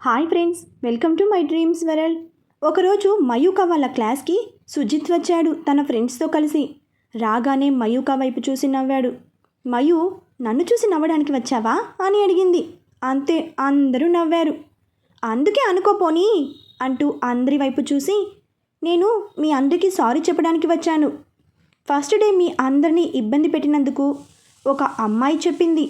Hi friends, welcome to my dreams world. ఒకరోజు మయూక వాళ్ళ క్లాస్కి సుజిత్ వచ్చాడు తన ఫ్రెండ్స్తో కలిసి. రాగానే మయూక వైపు చూసి నవ్వాడు. మయూ, నన్ను చూసి నవ్వడానికి వచ్చావా అని అడిగింది. అంతే, అందరూ నవ్వారు. అందుకే అనుకోపోని అంటూ అందరి వైపు చూసి, నేను మీ అందరికీ సారీ చెప్పడానికి వచ్చాను. ఫస్ట్ డే మీ అందరినీ ఇబ్బంది పెట్టినందుకు ఒక అమ్మాయి చెప్పింది,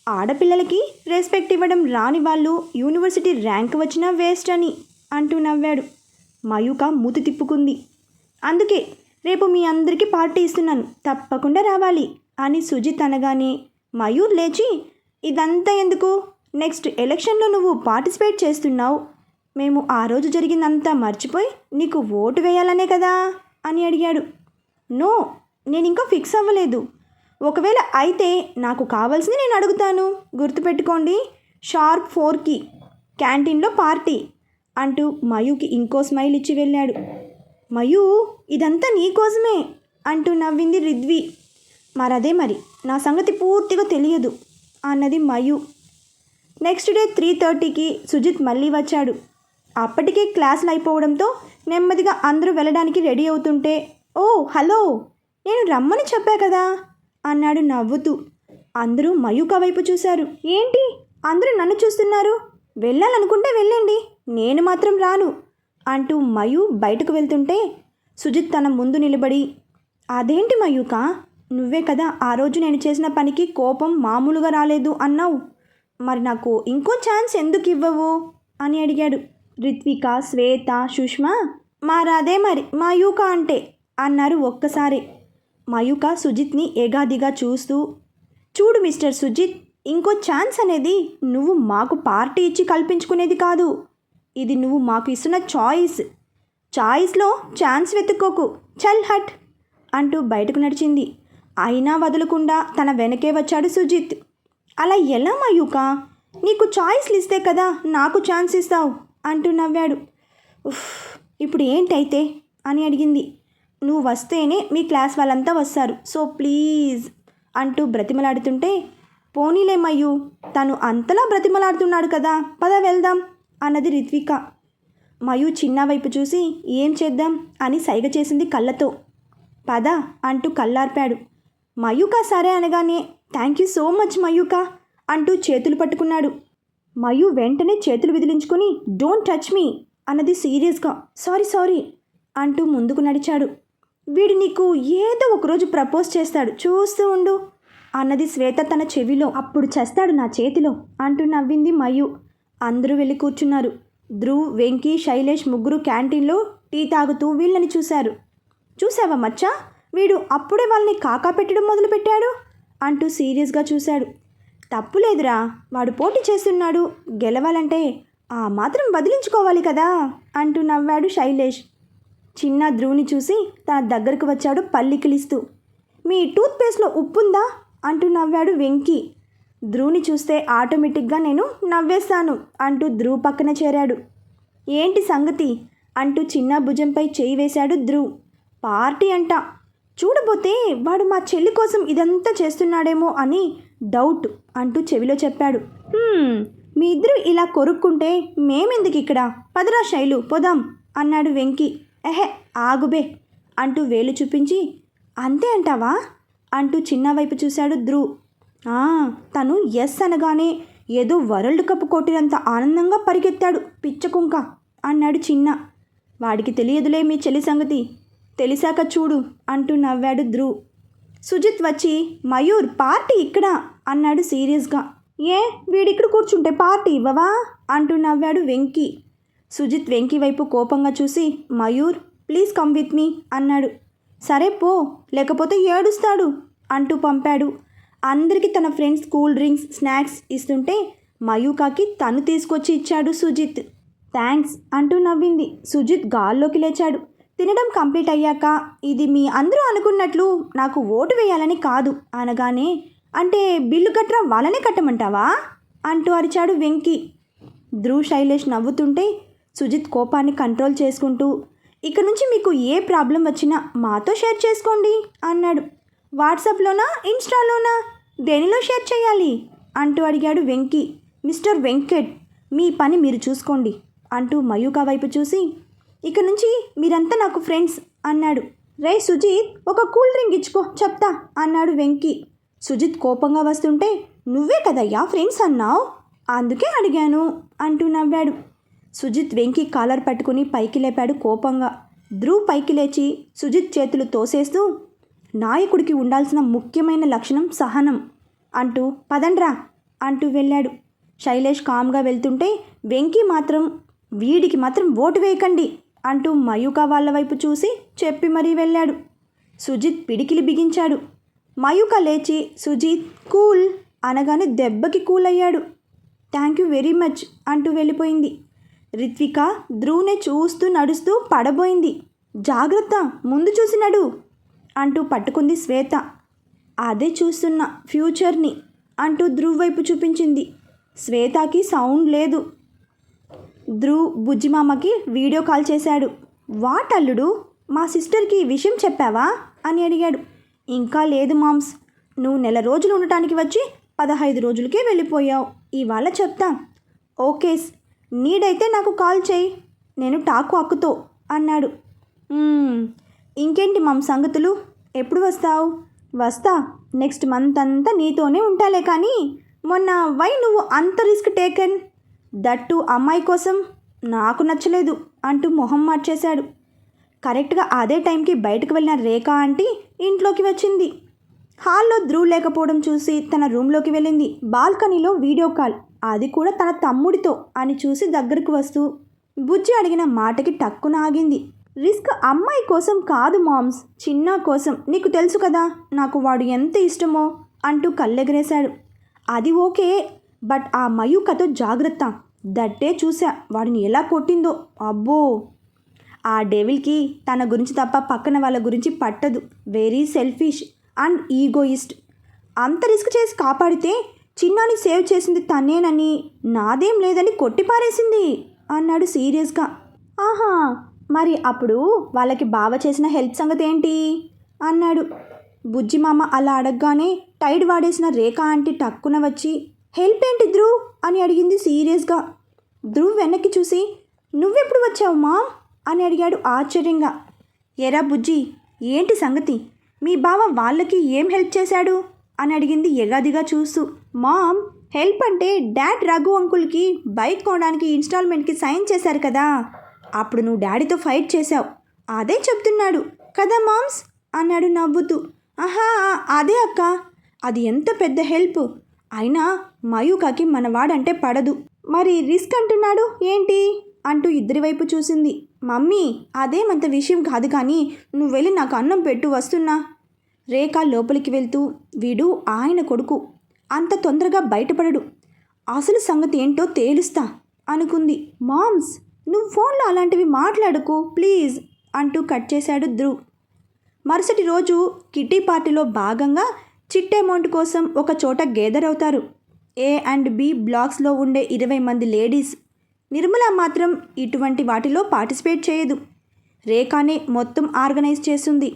ఆడపిల్లలకి రెస్పెక్ట్ ఇవ్వడం రాని వాళ్ళు యూనివర్సిటీ ర్యాంక్ వచ్చినా వేస్ట్ అని అంటూ నవ్వాడు. మయూక మూతి తిప్పుకుంది. అందుకే రేపు మీ అందరికీ పార్టీ ఇస్తున్నాను, తప్పకుండా రావాలి అని సుజిత్ అనగానే మయూర్ లేచి, ఇదంతా ఎందుకు, నెక్స్ట్ ఎలక్షన్లో నువ్వు పార్టిసిపేట్ చేస్తున్నావు, మేము ఆ రోజు జరిగిందంతా మర్చిపోయి నీకు ఓటు వేయాలనే కదా అని అడిగాడు. నో, నేను ఇంకా ఫిక్స్ అవ్వలేదు. ఒకవేళ అయితే నాకు కావాల్సింది నేను అడుగుతాను, గుర్తుపెట్టుకోండి, షార్ప్ 4కి క్యాంటీన్లో పార్టీ అంటూ మయూకి ఇంకో స్మైల్ ఇచ్చి వెళ్ళాడు. మయూ, ఇదంతా నీకోసమే అంటూ నవ్వింది రిద్వి. మరదే మరి, నా సంగతి పూర్తిగా తెలియదు అన్నది మయూ. నెక్స్ట్ డే 3:30కి సుజిత్ మళ్ళీ వచ్చాడు. అప్పటికే క్లాసులు అయిపోవడంతో నెమ్మదిగా అందరూ వెళ్ళడానికి రెడీ అవుతుంటే, ఓ హలో, నేను రమ్మని చెప్పా కదా అన్నాడు నవ్వుతూ. అందరూ మయూక వైపు చూశారు. ఏంటి అందరూ నన్ను చూస్తున్నారు, వెళ్ళాలనుకుంటే వెళ్ళండి, నేను మాత్రం రాను అంటూ మయూ బయటకు వెళ్తుంటే సుజిత్ తన ముందు నిలబడి, అదేంటి మయూక, నువ్వే కదా ఆ రోజు నేను చేసిన పనికి కోపం మామూలుగా రాలేదు అన్నావు, మరి నాకు ఇంకో ఛాన్స్ ఎందుకు ఇవ్వవు అని అడిగాడు. రిత్విక, శ్వేత, సుష్మా మారాదే మరి మయూక అంటే అన్నారు ఒక్కసారి. మయూక సుజిత్ని ఏగాదిగా చూస్తూ, చూడు మిస్టర్ సుజిత్, ఇంకో ఛాన్స్ అనేది నువ్వు మాకు పార్టీ ఇచ్చి కల్పించుకునేది కాదు, ఇది నువ్వు మాకు ఇస్తున్న చాయిస్లో ఛాన్స్ వెతుక్కోకు, చల్ హట్ అంటూ బయటకు నడిచింది. అయినా వదలకుండా తన వెనకే వచ్చాడు సుజిత్. అలా ఎలా మయూక, నీకు చాయిస్లు ఇస్తే కదా నాకు ఛాన్స్ ఇస్తావు అంటూ నవ్వాడు. ఉఫ్, ఇప్పుడు ఏంటైతే అని అడిగింది. నువ్వు వస్తేనే మీ క్లాస్ వాళ్ళంతా వస్తారు, సో ప్లీజ్ అంటూ బ్రతిమలాడుతుంటే, పోనీలే మయూ, తను అంతలా బ్రతిమలాడుతున్నాడు కదా, పద వెళ్దాం అన్నది రిత్విక. మయూ చిన్న వైపు చూసి ఏం చేద్దాం అని సైగ చేసింది కళ్ళతో. పద అంటూ కళ్ళార్పాడు. మయూక సరే అనగానే, thank you so much Mayuka అంటూ చేతులు పట్టుకున్నాడు. మయూ వెంటనే చేతులు విదిలించుకొని, డోంట్ టచ్ మీ అన్నది సీరియస్గా. సారీ అంటూ ముందుకు నడిచాడు. వీడు నీకు ఏదో ఒకరోజు ప్రపోజ్ చేస్తాడు, చూస్తూ ఉండు అన్నది శ్వేత తన చెవిలో. అప్పుడు చేస్తాడు నా చేతిలో అంటూ నవ్వింది మయూ. అందరూ వెళ్ళి కూర్చున్నారు. ధ్రువ్, వెంకీ, శైలేష్ ముగ్గురు క్యాంటీన్లో టీ తాగుతూ వీళ్ళని చూశారు. చూసావా మచ్చా, వీడు అప్పుడే వాళ్ళని కాకా పెట్టడం మొదలుపెట్టాడు అంటూ సీరియస్గా చూశాడు. తప్పులేదురా, వాడు పోటీ చేస్తున్నాడు, గెలవాలంటే ఆ మాత్రం వదిలించుకోవాలి కదా అంటూ నవ్వాడు శైలేష్. చిన్న ధ్రువుని చూసి తన దగ్గరకు వచ్చాడు పల్లికిలిస్తూ. మీ టూత్పేస్ట్లో ఉప్పుందా అంటూ నవ్వాడు వెంకీ. ధ్రువుని చూస్తే ఆటోమేటిక్గా నేను నవ్వేస్తాను అంటూ ధ్రువ్ పక్కన చేరాడు. ఏంటి సంగతి అంటూ చిన్న భుజంపై చేయి వేశాడు ధ్రువ్. పార్టీ అంట, చూడబోతే వాడు మా చెల్లి కోసం ఇదంతా చేస్తున్నాడేమో అని డౌట్ అంటూ చెవిలో చెప్పాడు. మీ ఇద్దరు ఇలా కొరుక్కుంటే మేమెందుకు ఇక్కడ, పదరా శైలు పోదాం అన్నాడు వెంకీ. ఎహే ఆగుబే అంటూ వేలు చూపించి, అంతే అంటావా అంటూ చిన్న వైపు చూశాడు ధ్రువ్. తను ఎస్ అనగానే ఏదో వరల్డ్ కప్ కొట్టినంత ఆనందంగా పరిగెత్తాడు పిచ్చకుంక అన్నాడు చిన్న. వాడికి తెలియదులే మీ చెల్లి సంగతి, తెలిసాక చూడు అంటూ నవ్వాడు ధ్రువ్. సుజిత్ వచ్చి, మయూర్ పార్టీ ఇక్కడ అన్నాడు సీరియస్గా. ఏ వీడిక్కడ కూర్చుంటే పార్టీ ఇవ్వవా అంటూ నవ్వాడు వెంకీ. సుజిత్ వెంకీ వైపు కోపంగా చూసి, Mayur please come with me అన్నాడు. సరే పో, లేకపోతే ఏడుస్తాడు అంటూ పంపాడు. అందరికీ తన ఫ్రెండ్స్ కూల్ డ్రింక్స్, స్నాక్స్ ఇస్తుంటే మయూకాకి తను తీసుకొచ్చి ఇచ్చాడు సుజిత్. థ్యాంక్స్ అంటూ నవ్వింది. సుజిత్ గాల్లోకి లేచాడు. తినడం కంప్లీట్ అయ్యాక, ఇది మీ అందరూ అనుకున్నట్లు నాకు ఓటు వేయాలని కాదు అనగానే, అంటే బిల్లు కట్టరా వాళ్ళనే కట్టమంటావా అంటూ అరిచాడు వెంకీ. ధ్రువ్, శైలేష్ నవ్వుతుంటే సుజిత్ కోపాన్ని కంట్రోల్ చేసుకుంటూ, ఇక నుంచి మీకు ఏ ప్రాబ్లం వచ్చినా మాతో షేర్ చేసుకోండి అన్నాడు. వాట్సాప్లోనా, ఇన్స్టాలోనా, దేనిలో షేర్ చేయాలి అంటూ అడిగాడు వెంకీ. మిస్టర్ వెంకట్, మీ పని మీరు చూసుకోండి అంటూ మయూక వైపు చూసి, ఇక నుంచి మీరంతా నాకు ఫ్రెండ్స్ అన్నాడు. రే సుజిత్, ఒక కూల్ డ్రింక్ ఇచ్చుకో చెప్తా అన్నాడు వెంకీ. సుజిత్ కోపంగా వస్తుంటే, నువ్వే కదయ్యా ఫ్రెండ్స్ అన్నావు, అందుకే అడిగాను అంటూ నవ్వాడు. సుజిత్ వెంకీ కాలర్ పట్టుకుని పైకి లేపాడు కోపంగా. ధ్రువ్ పైకి లేచి సుజిత్ చేతులు తోసేస్తూ, నాయకుడికి ఉండాల్సిన ముఖ్యమైన లక్షణం సహనం అంటూ పదండ్రా అంటూ వెళ్ళాడు. శైలేష్ కామ్గా వెళ్తుంటే వెంకీ మాత్రం, వీడికి మాత్రం ఓటు వేయకండి అంటూ మయూక వాళ్ళ వైపు చూసి చెప్పి మరీ వెళ్ళాడు. సుజిత్ పిడికిలి బిగించాడు. మయూక లేచి సుజిత్ కూల్ అనగానే దెబ్బకి కూల్ అయ్యాడు. థ్యాంక్ యూ వెరీ మచ్ అంటూ వెళ్ళిపోయింది. రిత్విక ధ్రువ్నే చూస్తూ నడుస్తూ పడబోయింది. జాగ్రత్త, ముందు చూసి నడు అంటూ పట్టుకుంది శ్వేత. అదే చూస్తున్న ఫ్యూచర్ని అంటూ ధ్రువ్ వైపు చూపించింది. శ్వేతకి సౌండ్ లేదు. ధ్రువ్ బుజ్జిమామకి వీడియో కాల్ చేశాడు. వాట్ అల్లుడు, మా సిస్టర్కి ఈ విషయం చెప్పావా అని అడిగాడు. ఇంకా లేదు మామ్స్, నువ్వు 1 రోజులు ఉండటానికి వచ్చి 15 రోజులకే వెళ్ళిపోయావు. ఇవాళ చెప్తా. ఓకేస్, నీడైతే నాకు కాల్ చేయి, నేను టాకు అక్కుతో అన్నాడు. ఇంకేంటి మామ్ సంగతులు, ఎప్పుడు వస్తావు? వస్తా, నెక్స్ట్ మంత్ అంతా నీతోనే ఉంటాలే. కానీ మొన్న వై నువ్వు అంత రిస్క్ టేకన్, దట్టు అమ్మాయి కోసం, నాకు నచ్చలేదు అంటూ మొహం మార్చేశాడు. కరెక్ట్గా అదే టైంకి బయటకు వెళ్ళిన రేఖ ఆంటీ ఇంట్లోకి వచ్చింది. హాల్లో ధ్రువ్ లేకపోవడం చూసి తన రూమ్లోకి వెళ్ళింది. బాల్కనీలో వీడియో కాల్, అది కూడా తన తమ్ముడితో అని చూసి దగ్గరకు వస్తూ బుజ్జి అడిగిన మాటకి టక్కున ఆగింది. రిస్క్ అమ్మాయి కోసం కాదు మామ్స్, చిన్న కోసం, నీకు తెలుసు కదా నాకు వాడు ఎంత ఇష్టమో అంటూ కళ్ళెగరేశాడు. అది ఓకే, బట్ ఆ మయూకతో జాగ్రత్త, దట్టే చూసా వాడిని ఎలా కొట్టిందో. అబ్బో, ఆ డెవిల్కి తన గురించి తప్ప పక్కన వాళ్ళ గురించి పట్టదు. Very selfish and egoist. అంత రిస్క్ చేసి కాపాడితే చిన్నాని సేవ్ చేసింది తనేనని, నాదేం లేదని కొట్టిపారేసింది అన్నాడు సీరియస్గా. ఆహా, మరి అప్పుడు వాళ్ళకి బావ చేసిన హెల్ప్ సంగతి ఏంటి అన్నాడు. బుజ్జిమామ అలా అడగగానే టైడ్ వాడేసిన రేఖ ఆంటీ టక్కున వచ్చి, హెల్ప్ ఏంటి ధ్రువ్ అని అడిగింది సీరియస్గా. ధ్రువ్ వెనక్కి చూసి, నువ్వెప్పుడు వచ్చావు మామ్ అని అడిగాడు ఆశ్చర్యంగా. ఎరా బుజ్జి, ఏంటి సంగతి, మీ బావ వాళ్ళకి ఏం హెల్ప్ చేశాడు అని అడిగింది ఎగాదిగా చూస్తూ. మామ్, హెల్ప్ అంటే డాడ్ రఘు అంకుల్కి బైక్ కొనడానికి ఇన్స్టాల్మెంట్కి సైన్ చేశారు కదా, అప్పుడు నువ్వు డాడీతో ఫైట్ చేశావు, అదే చెప్తున్నాడు కదా మామ్స్ అన్నాడు నవ్వుతూ. ఆహా, అదే అక్క, అది ఎంత పెద్ద హెల్ప్. అయినా మయూకకి మనవాడంటే పడదు, మరి రిస్క్ అంటున్నాడు ఏంటి అంటూ ఇద్దరి వైపు చూసింది. మమ్మీ, అదేమంత విషయం కాదు, కానీ నువ్వు వెళ్ళి నాకు అన్నం పెట్టు, వస్తున్నా. రేఖ లోపలికి వెళ్తూ, వీడు ఆయన కొడుకు, అంత తొందరగా బయటపడడు, అసలు సంగతి ఏంటో తేలుస్తా అనుకుంది. మామ్స్, నువ్వు ఫోన్లో అలాంటివి మాట్లాడుకు ప్లీజ్ అంటూ కట్ చేశాడు ధ్రువ్. మరుసటి రోజు కిట్టి పార్టీలో భాగంగా చిట్ అమౌంట్ కోసం ఒక చోట గేదర్ అవుతారు. ఏ అండ్ బి బ్లాక్స్లో ఉండే 20 మంది లేడీస్. నిర్మల మాత్రం ఇటువంటి వాటిలో పార్టిసిపేట్ చేయదు. రేఖానే మొత్తం ఆర్గనైజ్ చేస్తుంది.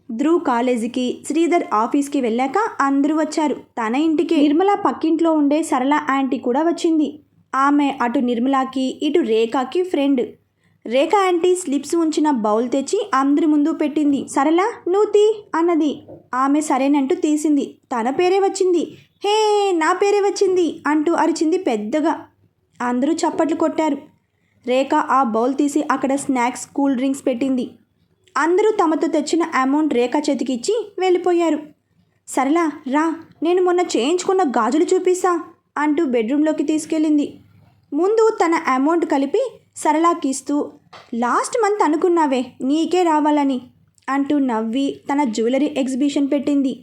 ధ్రువ్ కాలేజీకి, శ్రీధర్ ఆఫీస్కి వెళ్ళాక అందరూ వచ్చారు. తన ఇంటికి నిర్మల పక్కింట్లో ఉండే సరళ ఆంటీ కూడా వచ్చింది. ఆమె అటు నిర్మలాకి ఇటు రేఖకి ఫ్రెండ్. రేఖ ఆంటీ స్లిప్స్ ఉంచిన బౌల్ తెచ్చి అందరి ముందు పెట్టింది. సరళ, నువ్వు తీ అన్నది. ఆమె సరేనంటూ తీసింది. తన పేరే వచ్చింది. హే, నా పేరే వచ్చింది అంటూ అరిచింది పెద్దగా. అందరూ చప్పట్లు కొట్టారు. రేఖ ఆ బౌల్ తీసి అక్కడ స్నాక్స్, కూల్ డ్రింక్స్ పెట్టింది. అందరూ తమతో తెచ్చిన అమౌంట్ రేఖ చేతికి ఇచ్చి వెళ్ళిపోయారు. సరళ, రా, నేను మొన్న చేయించుకున్న గాజులు చూపిస్తా అంటూ బెడ్రూమ్లోకి తీసుకెళ్ళింది. ముందు తన అమౌంట్ కలిపి సరళకి ఇస్తూ, లాస్ట్ మంత్ అనుకున్నావే నీకే రావాలని అంటూ నవ్వి తన జ్యువెలరీ ఎగ్జిబిషన్ పెట్టింది.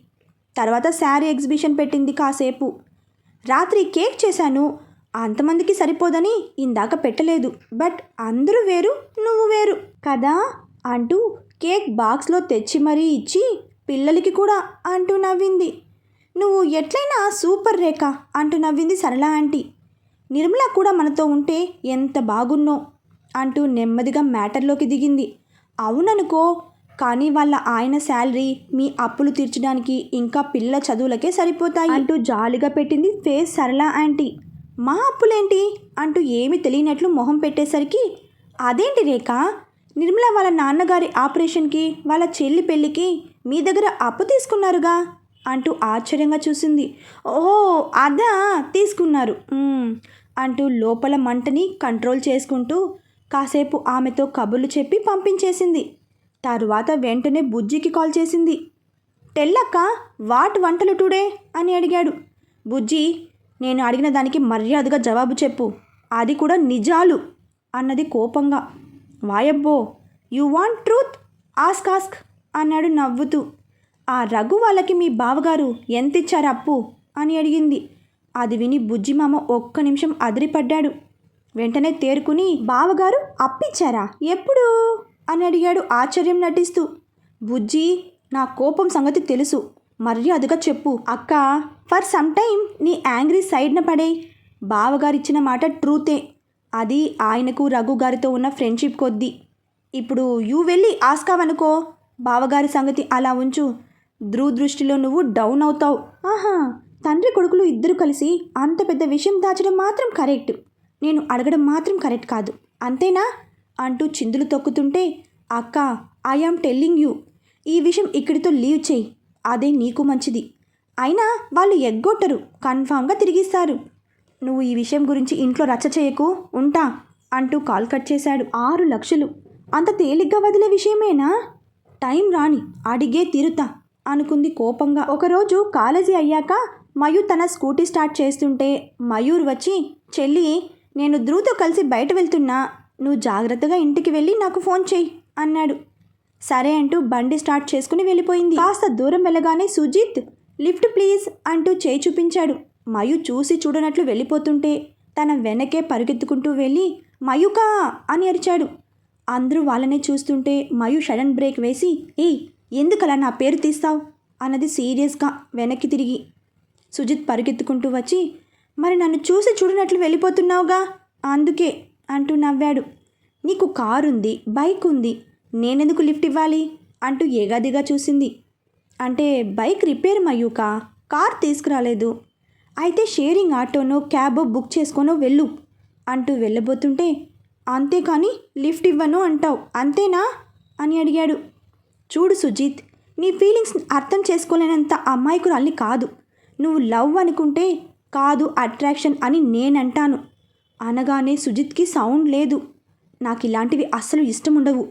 తర్వాత శారీ ఎగ్జిబిషన్ పెట్టింది కాసేపు. రాత్రి కేక్ చేశాను, అంతమందికి సరిపోదని ఇందాక పెట్టలేదు, బట్ అందరూ వేరు, నువ్వు వేరు కదా అంటూ కేక్ బాక్స్లో తెచ్చి మరీ ఇచ్చి, పిల్లలకి కూడా అంటూ నవ్వింది. నువ్వు ఎట్లయినా సూపర్ రేఖ అంటూ నవ్వింది సరళ ఆంటీ. నిర్మల కూడా మనతో ఉంటే ఎంత బాగున్నో అంటూ నెమ్మదిగా మ్యాటర్లోకి దిగింది. అవుననుకో, కానీ వాళ్ళ ఆయన శాలరీ మీ అప్పులు తీర్చడానికి ఇంకా పిల్ల చదువులకే సరిపోతాయి అంటూ జాలిగా పెట్టింది ఫేస్ సరళ ఆంటీ. మా అప్పులేంటి అంటూ ఏమీ తెలియనట్లు మొహం పెట్టేసరికి, అదేంటి రేఖ, నిర్మల వాళ్ళ నాన్నగారి ఆపరేషన్కి, వాళ్ళ చెల్లి పెళ్ళికి మీ దగ్గర అప్పు తీసుకున్నారుగా అంటూ ఆశ్చర్యంగా చూసింది. ఓహో, అదా, తీసుకున్నారు అంటూ లోపల మంటని కంట్రోల్ చేసుకుంటూ కాసేపు ఆమెతో కబుర్లు చెప్పి పంపించేసింది. తరువాత వెంటనే బుజ్జికి కాల్ చేసింది. టెల్లక్క, వాట్ వంటలు టుడే అని అడిగాడు. బుజ్జి, నేను అడిగిన దానికి మర్యాదగా జవాబు చెప్పు, అది కూడా నిజాలు అన్నది కోపంగా. వాయబ్బో, యు వాంట్ ట్రూత్, ఆస్క్ అన్నాడు నవ్వుతూ. ఆ రఘు వాళ్ళకి మీ బావగారు ఎంత ఇచ్చారు అప్పు అని అడిగింది. అది విని బుజ్జిమామ ఒక్క నిమిషం అదిరిపడ్డాడు. వెంటనే తేరుకుని, బావగారు అప్పిచ్చారా, ఎప్పుడు అని అడిగాడు ఆశ్చర్యం నటిస్తూ. బుజ్జి, నా కోపం సంగతి తెలుసు, మర్యాదగా చెప్పు. అక్క, ఫర్ సమ్ టైమ్ నీ యాంగ్రీ సైడ్న పడే. బావగారిచ్చిన మాట ట్రూతే, అది ఆయనకు రఘు గారితో ఉన్న ఫ్రెండ్షిప్ కొద్దీ. ఇప్పుడు యూ వెళ్ళి ఆస్కావనుకో, బావగారి సంగతి అలా ఉంచు, ధ్రువ్ దృష్టిలో నువ్వు డౌన్ అవుతావు. ఆహా, తండ్రి కొడుకులు ఇద్దరు కలిసి అంత పెద్ద విషయం దాచడం మాత్రం కరెక్ట్, నేను అడగడం మాత్రం కరెక్ట్ కాదు, అంతేనా అంటూ చిందులు తొక్కుతుంటే, అక్క, ఐ యామ్ టెల్లింగ్ యూ, ఈ విషయం ఇక్కడితో లీవ్ చేయి, అదే నీకు మంచిది. అయినా వాళ్ళు ఎగ్గొట్టరు, కన్ఫామ్గా తిరిగిస్తారు. నువ్వు ఈ విషయం గురించి ఇంట్లో రచ్చ చేయకు, ఉంటా అంటూ కాల్ కట్ చేశాడు. 6 లక్షలు అంత తేలిగ్గా వదిలే విషయమేనా? టైం రాని అడిగే తీరుతా అనుకుంది కోపంగా. ఒకరోజు కాలేజీ అయ్యాక మయూర్ తన స్కూటీ స్టార్ట్ చేస్తుంటే మయూర్ వచ్చి, చెల్లి, నేను ధ్రువ్తో కలిసి బయట వెళ్తున్నా, నువ్వు జాగ్రత్తగా ఇంటికి వెళ్ళి నాకు ఫోన్ చేయి అన్నాడు. సరే అంటూ బండి స్టార్ట్ చేసుకుని వెళ్ళిపోయింది. కాస్త దూరం వెళ్ళగానే సుజిత్, లిఫ్ట్ ప్లీజ్ అంటూ చేయి చూపించాడు. మయూ చూసి చూడనట్లు వెళ్ళిపోతుంటే తన వెనకే పరుగెత్తుకుంటూ వెళ్ళి, మయూకా అని అరిచాడు. అందరూ వాళ్ళనే చూస్తుంటే మయూ సడన్ బ్రేక్ వేసి, ఏయ్, ఎందుకలా నా పేరు తీస్తావు అన్నది సీరియస్గా వెనక్కి తిరిగి. సుజిత్ పరుగెత్తుకుంటూ వచ్చి, మరి నన్ను చూసి చూడనట్లు వెళ్ళిపోతున్నావుగా, అందుకే అంటూ నవ్వాడు. నీకు కారుంది, బైక్ ఉంది, నేనెందుకు లిఫ్ట్ ఇవ్వాలి అంటూ ఏగాదిగా చూసింది. అంటే బైక్ రిపేర్ మయూకా, కార్ తీసుకురాలేదు, అయితే షేరింగ్ ఆటోనో క్యాబో బుక్ చేసుకోనో వెళ్ళు అంటూ వెళ్ళబోతుంటే, అంతేకాని లిఫ్ట్ ఇవ్వను అంటావు, అంతేనా అని అడిగాడు. చూడు సుజిత్, నీ ఫీలింగ్స్ అర్థం చేసుకోలేనంత అమ్మాయికురాల్ని కాదు. నువ్వు లవ్ అనుకుంటే కాదు, అట్రాక్షన్ అని నేనంటాను అనగానే సుజిత్కి సౌండ్ లేదు. నాకు ఇలాంటివి అస్సలు ఇష్టం ఉండవు,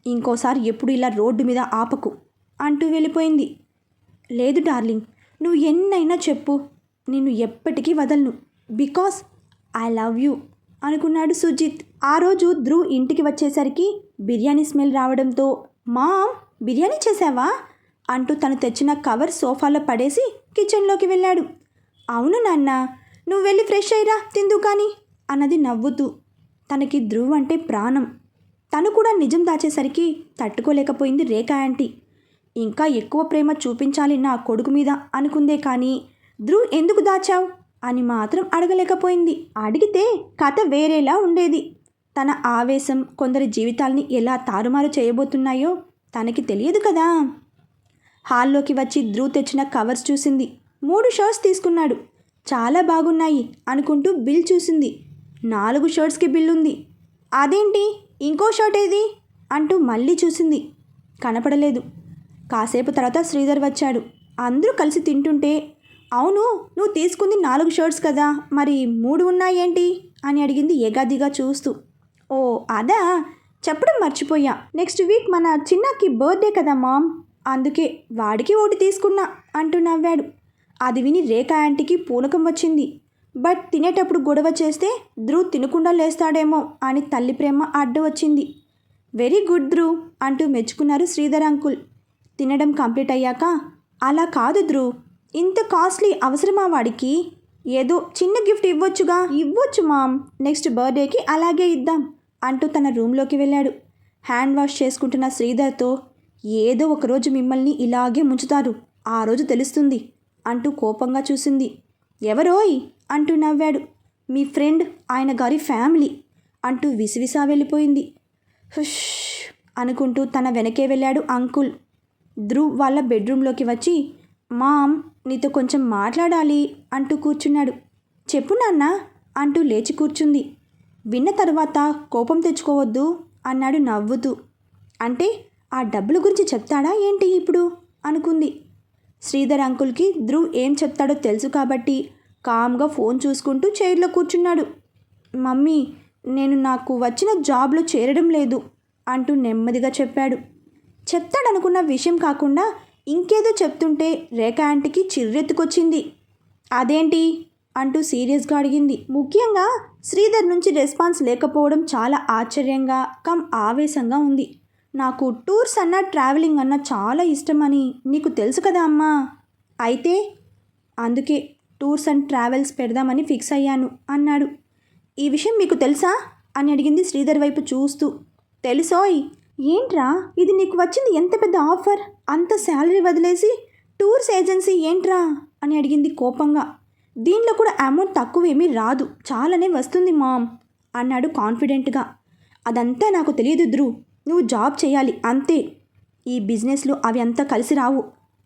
ఇంకోసారి ఎప్పుడు ఇలా రోడ్డు మీద ఆపకు అంటూ వెళ్ళిపోయింది. లేదు డార్లింగ్, నువ్వు ఎన్నైనా చెప్పు, నిన్ను ఎప్పటికీ వదలను, బికాస్ ఐ లవ్ యూ అనుకున్నాడు సుజిత్. ఆ రోజు ధ్రువ్ ఇంటికి వచ్చేసరికి బిర్యానీ స్మెల్ రావడంతో, మామ్, బిర్యానీ చేసావా అంటూ తను తెచ్చిన కవర్ సోఫాలో పడేసి కిచెన్లోకి వెళ్ళాడు. అవును నాన్న, నువ్వు వెళ్ళి ఫ్రెష్ అయ్యిరా, తిందు కానీ అన్నది నవ్వుతూ. తనకి ధ్రువ్ అంటే ప్రాణం. తను కూడా నిజం దాచేసరికి తట్టుకోలేకపోయింది రేఖ ఆంటీ. ఇంకా ఎక్కువ ప్రేమ చూపించాలి నా కొడుకు మీద అనుకుందే కానీ ధ్రువ్ ఎందుకు దాచావు అని మాత్రం అడగలేకపోయింది. అడిగితే కథ వేరేలా ఉండేది. తన ఆవేశం కొందరి జీవితాల్ని ఎలా తారుమారు చేయబోతున్నాయో తనకి తెలియదు కదా. హాల్లోకి వచ్చి ధ్రువ్ తెచ్చిన కవర్స్ చూసింది. 3 షర్ట్స్ తీసుకున్నాడు, చాలా బాగున్నాయి అనుకుంటూ బిల్ చూసింది. 4 షర్ట్స్కి బిల్ ఉంది. అదేంటి, ఇంకో షర్ట్ ఏది అంటూ మళ్ళీ చూసింది, కనపడలేదు. కాసేపు తర్వాత శ్రీధర్ వచ్చాడు. అందరూ కలిసి తింటుంటే, అవును, నువ్వు తీసుకుంది 4 షర్ట్స్ కదా, మరి 3 ఉన్నాయేంటి అని అడిగింది ఏగాదిగా చూస్తూ. ఓ అదా, చెప్పడం మర్చిపోయా, నెక్స్ట్ వీక్ మన చిన్నకి బర్త్డే కదా మామ్, అందుకే వాడికి ఒకటి తీసుకున్నా అంటూ నవ్వాడు. అది విని రేఖ ఆంటీకి పూనకం వచ్చింది. బట్ తినేటప్పుడు గొడవ చేస్తే ధ్రువ్ తినకుండా లేస్తాడేమో అని తల్లి ప్రేమ అడ్డు వచ్చింది. వెరీ గుడ్ ధ్రువ్ అంటూ మెచ్చుకున్నారు శ్రీధర్ అంకుల్. తినడం కంప్లీట్ అయ్యాక, అలా కాదు ధ్రువ్, ఇంత కాస్ట్లీ అవసరమా వాడికి, ఏదో చిన్న గిఫ్ట్ ఇవ్వొచ్చుగా. ఇవ్వచ్చు మామ్, నెక్స్ట్ బర్త్డేకి అలాగే ఇద్దాం అంటూ తన రూమ్లోకి వెళ్ళాడు. హ్యాండ్ వాష్ చేసుకుంటున్న శ్రీధర్తో, ఏదో ఒకరోజు మిమ్మల్ని ఇలాగే ముంచుతారు, ఆ రోజు తెలుస్తుంది అంటూ కోపంగా చూసింది. ఎవరోయ్ అంటూ నవ్వాడు. మీ ఫ్రెండ్, ఆయన గారి ఫ్యామిలీ అంటూ విసివిసా వెళ్ళిపోయింది. హుష్ అనుకుంటూ తన వెనకే వెళ్ళాడు అంకుల్. ధ్రువ్ వాళ్ళ బెడ్రూమ్లోకి వచ్చి, మామ్, నీతో కొంచెం మాట్లాడాలి అంటూ కూర్చున్నాడు. చెప్పు నాన్న అంటూ లేచి కూర్చుంది. విన్న తర్వాత కోపం తెచ్చుకోవద్దు అన్నాడు నవ్వుతూ. అంటే ఆ డబ్బుల గురించి చెప్తాడా ఏంటి ఇప్పుడు అనుకుంది. శ్రీధర్ అంకుల్కి ధ్రువ్ ఏం చెప్తాడో తెలుసు కాబట్టి కామ్గా ఫోన్ చూసుకుంటూ చైర్లో కూర్చున్నాడు. మమ్మీ, నేను నాకు వచ్చిన జాబ్లో చేరడం లేదు అంటూ నెమ్మదిగా చెప్పాడు. చెప్తాడనుకున్న విషయం కాకుండా ఇంకేదో చెప్తుంటే రేఖ ఆంటీకి చిర్రెత్తుకొచ్చింది. అదేంటి అంటూ సీరియస్గా అడిగింది. ముఖ్యంగా శ్రీధర్ నుంచి రెస్పాన్స్ లేకపోవడం చాలా ఆశ్చర్యంగా ఆవేశంగా ఉంది. నాకు టూర్స్ అన్నా ట్రావెలింగ్ అన్నా చాలా ఇష్టమని నీకు తెలుసు కదా అమ్మా. అయితే అందుకే టూర్స్ అండ్ ట్రావెల్స్ పెడదామని ఫిక్స్ అయ్యాను అన్నాడు. ఈ విషయం మీకు తెలుసా అని అడిగింది శ్రీధర్ వైపు చూస్తూ. తెలుసోయ్. ఏంట్రా ఇది, నీకు వచ్చింది ఎంత పెద్ద ఆఫర్, అంత శాలరీ వదిలేసి టూర్స్ ఏజెన్సీ ఏంట్రా అని అడిగింది కోపంగా. దీనిలో కూడా అమౌంట్ తక్కువేమీ రాదు, చాలానే వస్తుంది మామ్ అన్నాడు కాన్ఫిడెంట్గా. అదంతా నాకు తెలియదు ధ్రువ్, నువ్వు జాబ్ చేయాలి అంతే. ఈ బిజినెస్లో అవి అంతా కలిసి రావు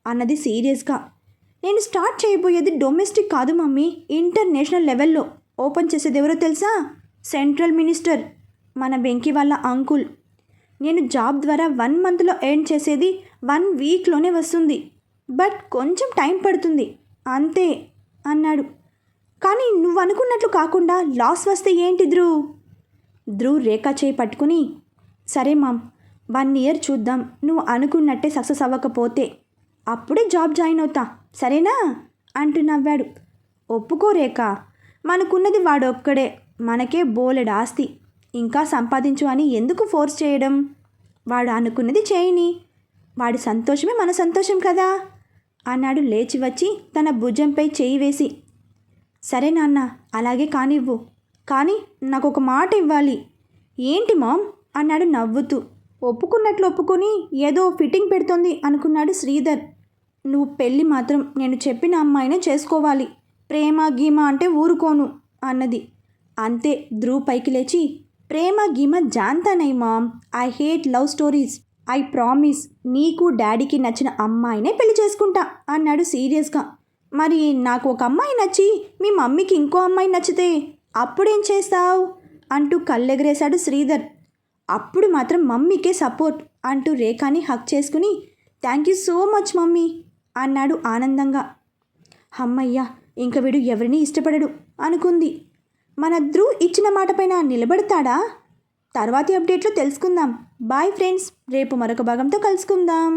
అన్నది సీరియస్గా. నేను స్టార్ట్ చేయబోయేది డొమెస్టిక్ కాదు మమ్మీ, ఇంటర్నేషనల్ లెవెల్లో. ఓపెన్ చేసేది ఎవరో తెలుసా? సెంట్రల్ మినిస్టర్, మన వెంకీ వాళ్ళ అంకుల్. నేను జాబ్ ద్వారా 1 మంత్లో ఎర్న్ చేసేది 1 వీక్లోనే వస్తుంది. బట్ కొంచెం టైం పడుతుంది అంతే అన్నాడు. కానీ నువ్వు అనుకున్నట్లు కాకుండా లాస్ వస్తే ఏంటి ధ్రువ్? ధ్రువ్ రేఖ చేయి పట్టుకుని, సరే మామ్, 1 ఇయర్ చూద్దాం, నువ్వు అనుకున్నట్టే సక్సెస్ అవ్వకపోతే అప్పుడే జాబ్ జాయిన్ అవుతా, సరేనా అంటూ నవ్వాడు. ఒప్పుకో రేఖ, మనకున్నది వాడొక్కడే, మనకే బోలెడు ఆస్తి, ఇంకా సంపాదించు అని ఎందుకు ఫోర్స్ చేయడం? వాడు అనుకున్నది చేయని, వాడి సంతోషమే మన సంతోషం కదా అన్నాడు లేచి వచ్చి తన భుజంపై చేయి వేసి. సరే నాన్న, అలాగే కానివ్వు, కానీ నాకు ఒక మాట ఇవ్వాలి. ఏంటి మామ్ అన్నాడు నవ్వుతూ. ఒప్పుకున్నట్లు ఒప్పుకొని ఏదో ఫిట్టింగ్ పెడుతోంది అనుకున్నాడు శ్రీధర్. నువ్వు పెళ్ళి మాత్రం నేను చెప్పిన అమ్మాయినే చేసుకోవాలి, ప్రేమ గీమ అంటే ఊరుకోను అన్నది. అంతే ధ్రువ్ పైకి లేచి, ప్రేమ గీమ జాన్తానై mom, I hate love stories, I promise నీకు డాడీకి నచ్చిన అమ్మాయినే పెళ్లి చేసుకుంటా అన్నాడు సీరియస్గా. మరి నాకు ఒక అమ్మాయి నచ్చి మీ మమ్మీకి ఇంకో అమ్మాయి నచ్చితే అప్పుడేం చేస్తావు అంటూ కళ్ళెగరేశాడు శ్రీధర్. అప్పుడు మాత్రం మమ్మీకే సపోర్ట్ అంటూ రేఖాని హక్ చేసుకుని, thank you so much mummy అన్నాడు ఆనందంగా. అమ్మయ్యా, ఇంక వీడు ఎవరిని ఇష్టపడడు అనుకుంది. మన ధ్రువ్ ఇచ్చిన మాటపైన నిలబడతాడా? తర్వాతి అప్డేట్లో తెలుసుకుందాం. బాయ్ ఫ్రెండ్స్, రేపు మరొక భాగంతో కలుసుకుందాం.